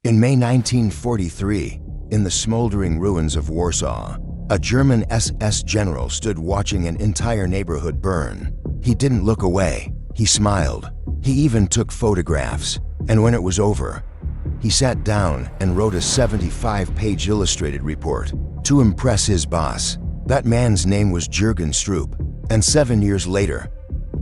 In May 1943, in the smoldering ruins of Warsaw, a German SS general stood watching an entire neighborhood burn. He didn't look away. He smiled. He even took photographs. And when it was over, he sat down and wrote a 75-page illustrated report to impress his boss. That man's name was Jürgen Stroop. And 7 years later,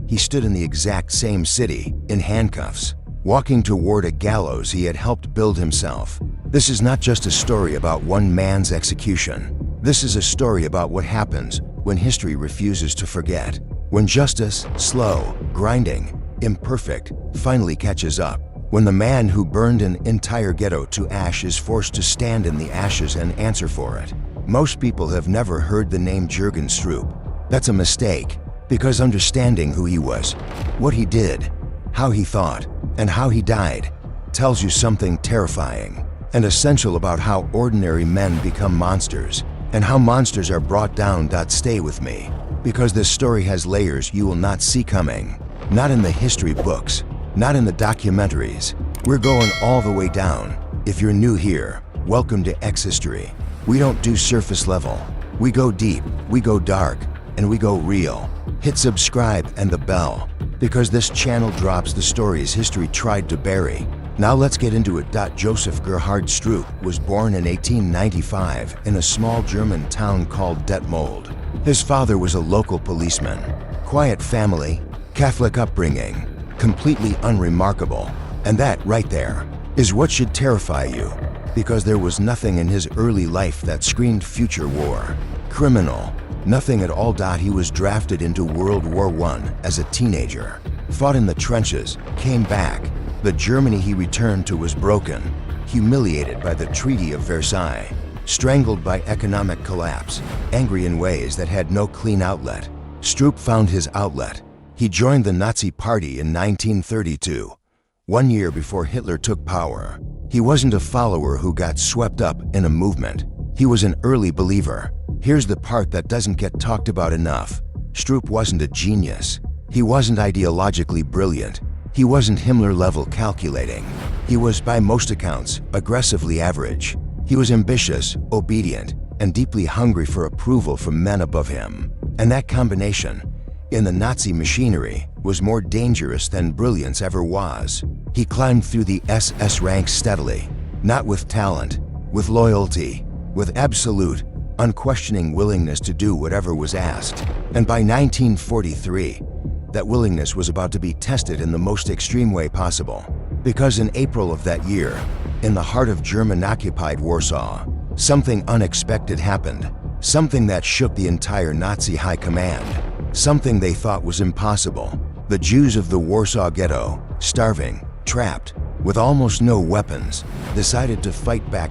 he stood in the exact same city, in handcuffs, walking toward a gallows he had helped build himself. This is not just a story about one man's execution. This is a story about what happens when history refuses to forget. When justice, slow, grinding, imperfect, finally catches up. When the man who burned an entire ghetto to ash is forced to stand in the ashes and answer for it. Most people have never heard the name Jürgen Stroop. That's a mistake, because understanding who he was, what he did, how he thought, and how he died tells you something terrifying and essential about how ordinary men become monsters and how monsters are brought down. Stay with me, because this story has layers you will not see coming. Not in the history books, not in the documentaries. We're going all the way down. If you're new here, welcome to X History. We don't do surface level. We go deep, we go dark, and we go real. Hit subscribe and the bell, because this channel drops the stories history tried to bury. Now let's get into it. Joseph Gerhard Stroop was born in 1895 in a small German town called Detmold. His father was a local policeman. Quiet family, Catholic upbringing, completely unremarkable. And that right there is what should terrify you, because there was nothing in his early life that screamed future war. Criminal, nothing at all. He was drafted into World War I as a teenager, fought in the trenches, came back. The Germany he returned to was broken, humiliated by the Treaty of Versailles, strangled by economic collapse, angry in ways that had no clean outlet. Stroop found his outlet. He joined the Nazi Party in 1932, 1 year before Hitler took power. He wasn't a follower who got swept up in a movement. He was an early believer. Here's the part that doesn't get talked about enough. Stroop wasn't a genius. He wasn't ideologically brilliant. He wasn't Himmler-level calculating. He was, by most accounts, aggressively average. He was ambitious, obedient, and deeply hungry for approval from men above him. And that combination, in the Nazi machinery, was more dangerous than brilliance ever was. He climbed through the SS ranks steadily, not with talent, with loyalty, with absolute, unquestioning willingness to do whatever was asked. And by 1943, that willingness was about to be tested in the most extreme way possible. Because in April of that year, in the heart of German-occupied Warsaw, something unexpected happened. Something that shook the entire Nazi high command. Something they thought was impossible. The Jews of the Warsaw Ghetto, starving, trapped, with almost no weapons, decided to fight back.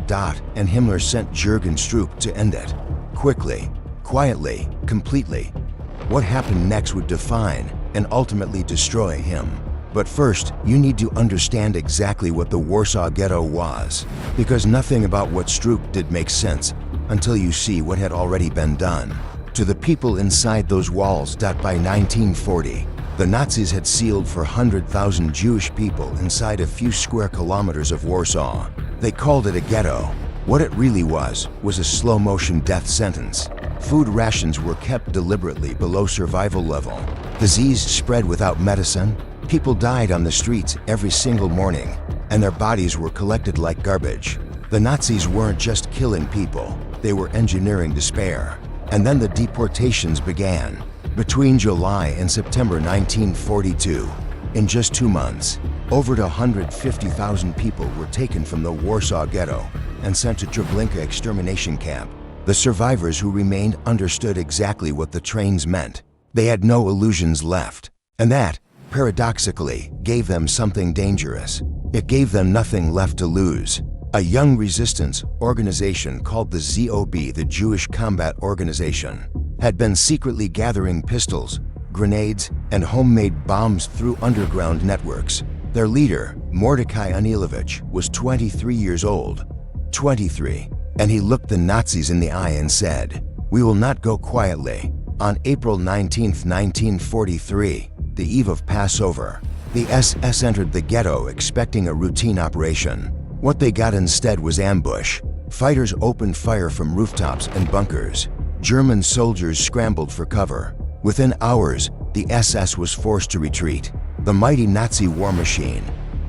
And Himmler sent Jürgen Stroop to end it. Quickly, quietly, completely. What happened next would define and ultimately destroy him. But first, you need to understand exactly what the Warsaw Ghetto was, because nothing about what Stroop did makes sense until you see what had already been done to the people inside those walls. By 1940, the Nazis had sealed for 100,000 Jewish people inside a few square kilometers of Warsaw. They called it a ghetto. What it really was a slow-motion death sentence. Food rations were kept deliberately below survival level. Disease spread without medicine. People died on the streets every single morning, and their bodies were collected like garbage. The Nazis weren't just killing people, they were engineering despair. And then the deportations began. Between July and September 1942, in just 2 months, over 150,000 people were taken from the Warsaw Ghetto and sent to Treblinka extermination camp. The survivors who remained understood exactly what the trains meant. They had no illusions left. And that, paradoxically, gave them something dangerous. It gave them nothing left to lose. A young resistance organization called the ZOB, the Jewish Combat Organization, had been secretly gathering pistols, grenades, and homemade bombs through underground networks. Their leader, Mordecai Anilovich, was 23 years old. 23. And he looked the Nazis in the eye and said, "We will not go quietly." On April 19, 1943, the eve of Passover, the SS entered the ghetto expecting a routine operation. What they got instead was ambush. Fighters opened fire from rooftops and bunkers. German soldiers scrambled for cover. Within hours, the SS was forced to retreat. The mighty Nazi war machine,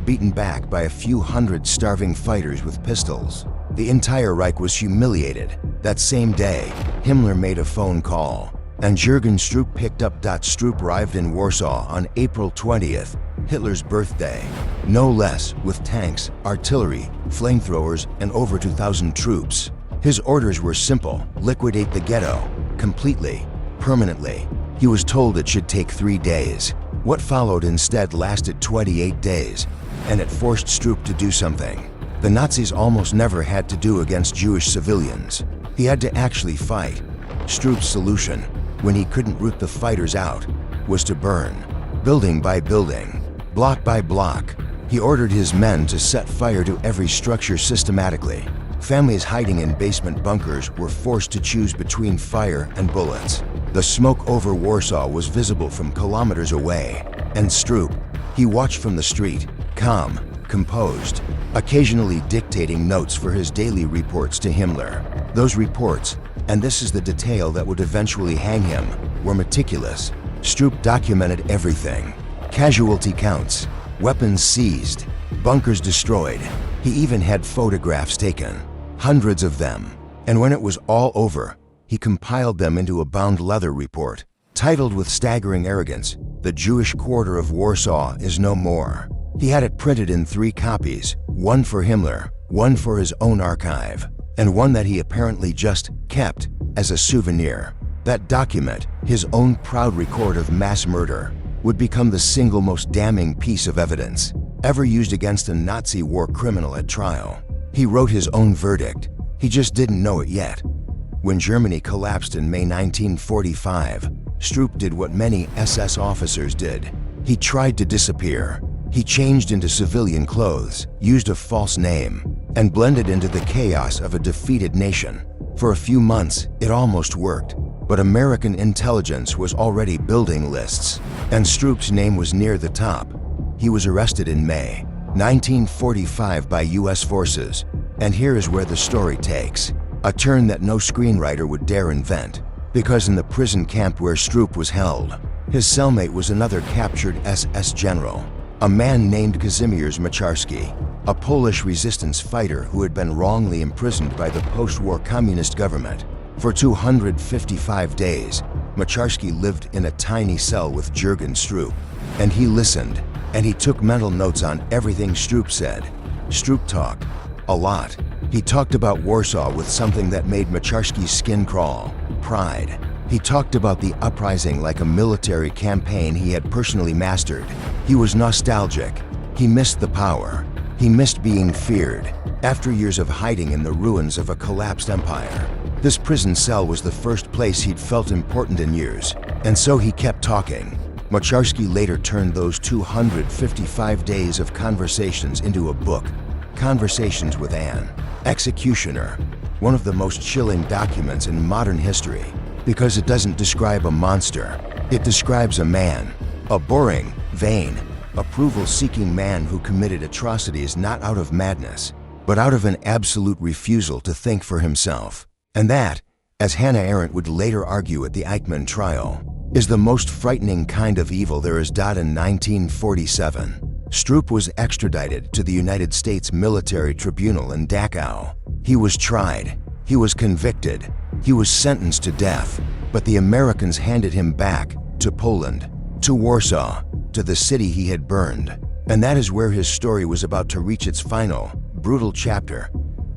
beaten back by a few hundred starving fighters with pistols. The entire Reich was humiliated. That same day, Himmler made a phone call, and Jürgen Stroop picked up. Stroop arrived in Warsaw on April 20th, Hitler's birthday. No less, with tanks, artillery, flamethrowers, and over 2,000 troops. His orders were simple: liquidate the ghetto, completely, permanently. He was told it should take 3 days. What followed instead lasted 28 days, and it forced Stroop to do something the Nazis almost never had to do against Jewish civilians. He had to actually fight. Stroop's solution, when he couldn't root the fighters out, was to burn. Building by building, block by block, he ordered his men to set fire to every structure systematically. Families hiding in basement bunkers were forced to choose between fire and bullets. The smoke over Warsaw was visible from kilometers away, and Stroop, he watched from the street, calm, composed, occasionally dictating notes for his daily reports to Himmler. Those reports, and this is the detail that would eventually hang him, were meticulous. Stroop documented everything: casualty counts, weapons seized, bunkers destroyed. He even had photographs taken, hundreds of them. And when it was all over, he compiled them into a bound leather report, titled with staggering arrogance, "The Jewish Quarter of Warsaw is no more." He had it printed in 3 copies, one for Himmler, one for his own archive, and one that he apparently just kept as a souvenir. That document, his own proud record of mass murder, would become the single most damning piece of evidence ever used against a Nazi war criminal at trial. He wrote his own verdict. He just didn't know it yet. When Germany collapsed in May 1945, Stroop did what many SS officers did. He tried to disappear. He changed into civilian clothes, used a false name, and blended into the chaos of a defeated nation. For a few months, it almost worked, but American intelligence was already building lists, and Stroop's name was near the top. He was arrested in May 1945 by US forces, and here is where the story takes a turn that no screenwriter would dare invent. Because in the prison camp where Stroop was held, his cellmate was another captured SS general, a man named Kazimierz Macharski, a Polish resistance fighter who had been wrongly imprisoned by the post-war communist government. For 255 days, Macharski lived in a tiny cell with Jürgen Stroop, and he listened, and he took mental notes on everything Stroop said. Stroop talked a lot. He talked about Warsaw with something that made Macharski's skin crawl: pride. He talked about the uprising like a military campaign he had personally mastered. He was nostalgic. He missed the power. He missed being feared. After years of hiding in the ruins of a collapsed empire, this prison cell was the first place he'd felt important in years, and so he kept talking. Macharski later turned those 255 days of conversations into a book, Conversations with Anne, Executioner, one of the most chilling documents in modern history, because it doesn't describe a monster. It describes a man, a boring, vain, approval-seeking man who committed atrocities not out of madness, but out of an absolute refusal to think for himself. And that, as Hannah Arendt would later argue at the Eichmann trial, is the most frightening kind of evil there is. In 1947, Stroop was extradited to the United States Military Tribunal in Dachau. He was tried. He was convicted. He was sentenced to death. But the Americans handed him back to Poland, to Warsaw, to the city he had burned. And that is where his story was about to reach its final, brutal chapter.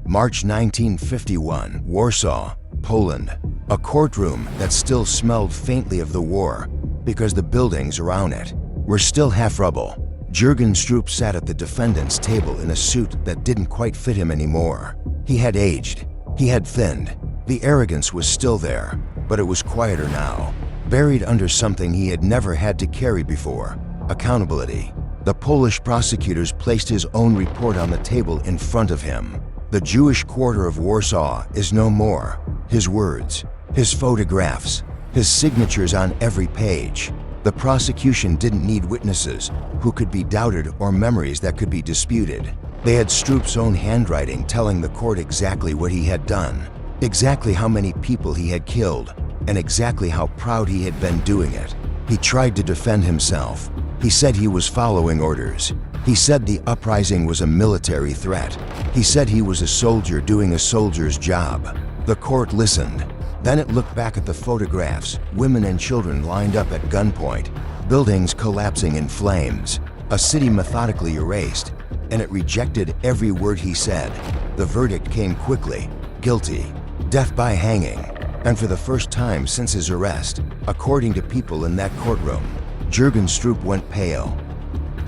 March 1951, Warsaw, Poland. A courtroom that still smelled faintly of the war because the buildings around it were still half rubble. Jürgen Stroop sat at the defendant's table in a suit that didn't quite fit him anymore. He had aged. He had thinned. The arrogance was still there, but it was quieter now, buried under something he had never had to carry before: accountability. The Polish prosecutors placed his own report on the table in front of him. The Jewish quarter of Warsaw is no more. His words, his photographs, his signatures on every page. The prosecution didn't need witnesses who could be doubted or memories that could be disputed. They had Stroop's own handwriting telling the court exactly what he had done, exactly how many people he had killed, and exactly how proud he had been doing it. He tried to defend himself. He said he was following orders. He said the uprising was a military threat. He said he was a soldier doing a soldier's job. The court listened. Then it looked back at the photographs, women and children lined up at gunpoint, buildings collapsing in flames, a city methodically erased, and it rejected every word he said. The verdict came quickly: guilty, death by hanging. And for the first time since his arrest, according to people in that courtroom, Jürgen Stroop went pale.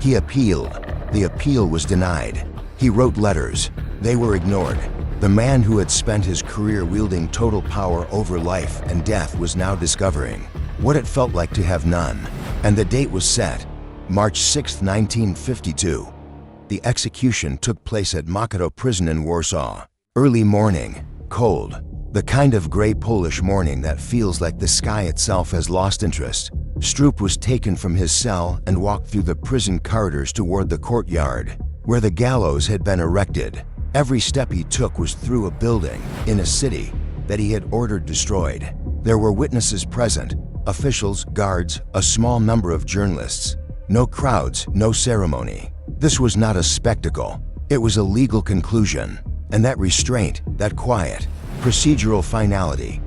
He appealed. The appeal was denied. He wrote letters. They were ignored. The man who had spent his career wielding total power over life and death was now discovering what it felt like to have none. And the date was set: March 6, 1952. The execution took place at Ghetto prison in Warsaw. Early morning, cold. The kind of gray Polish morning that feels like the sky itself has lost interest. Stroop was taken from his cell and walked through the prison corridors toward the courtyard, where the gallows had been erected. Every step he took was through a building, in a city, that he had ordered destroyed. There were witnesses present, officials, guards, a small number of journalists. No crowds, no ceremony. This was not a spectacle. It was a legal conclusion. And that restraint, that quiet, procedural finality,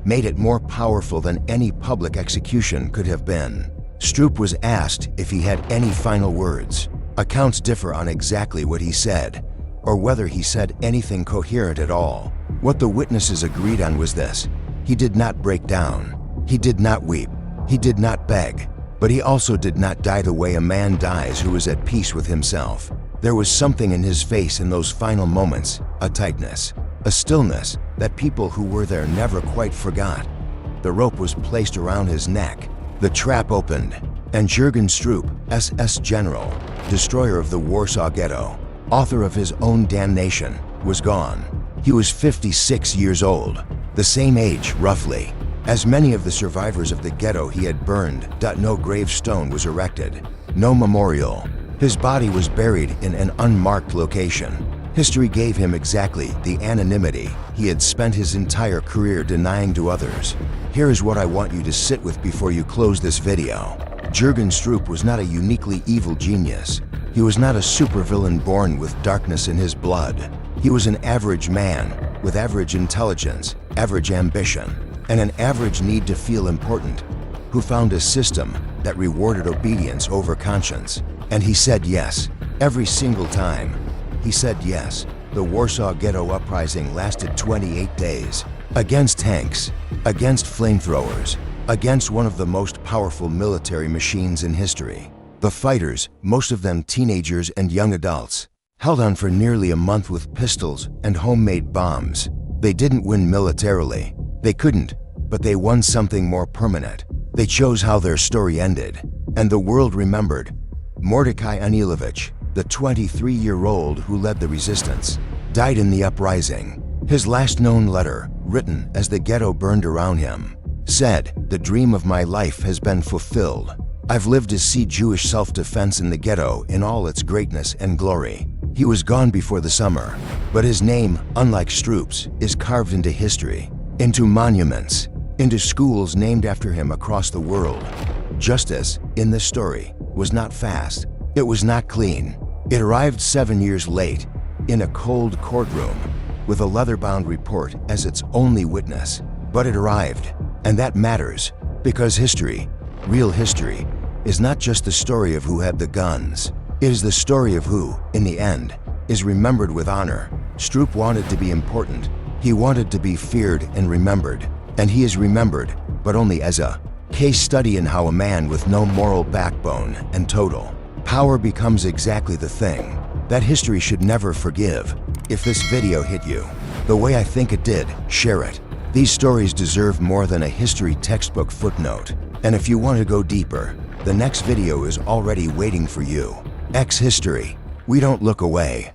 made it more powerful than any public execution could have been. Stroop was asked if he had any final words. Accounts differ on exactly what he said, or whether he said anything coherent at all. What the witnesses agreed on was this: he did not break down. He did not weep. He did not beg. But he also did not die the way a man dies who is at peace with himself. There was something in his face in those final moments, a tightness, a stillness that people who were there never quite forgot. The rope was placed around his neck. The trap opened, and Jürgen Stroop, SS General, destroyer of the Warsaw Ghetto, author of his own damnation, was gone. He was 56 years old, the same age, roughly, as many of the survivors of the ghetto he had burned. No gravestone was erected, no memorial. His body was buried in an unmarked location. History gave him exactly the anonymity he had spent his entire career denying to others. Here is what I want you to sit with before you close this video. Jürgen Stroop was not a uniquely evil genius. He was not a supervillain born with darkness in his blood. He was an average man with average intelligence, average ambition, and an average need to feel important, who found a system that rewarded obedience over conscience. And he said yes, every single time. He said yes. The Warsaw Ghetto uprising lasted 28 days. Against tanks, against flamethrowers, against one of the most powerful military machines in history. The fighters, most of them teenagers and young adults, held on for nearly a month with pistols and homemade bombs. They didn't win militarily. They couldn't, but they won something more permanent. They chose how their story ended, and the world remembered. Mordecai Anilovich, the 23-year-old who led the resistance, died in the uprising. His last known letter, written as the ghetto burned around him, said, "The dream of my life has been fulfilled. I've lived to see Jewish self-defense in the ghetto in all its greatness and glory." He was gone before the summer, but his name, unlike Stroop's, is carved into history, into monuments, into schools named after him across the world. Justice, in this story, was not fast. It was not clean. It arrived 7 years late, in a cold courtroom, with a leather-bound report as its only witness. But it arrived, and that matters, because history, real history, is not just the story of who had the guns. It is the story of who, in the end, is remembered with honor. Stroop wanted to be important. He wanted to be feared and remembered. And he is remembered, but only as a case study in how a man with no moral backbone and total power becomes exactly the thing that history should never forgive. If this video hit you the way I think it did, share it. These stories deserve more than a history textbook footnote. And if you want to go deeper, the next video is already waiting for you. X History. We don't look away.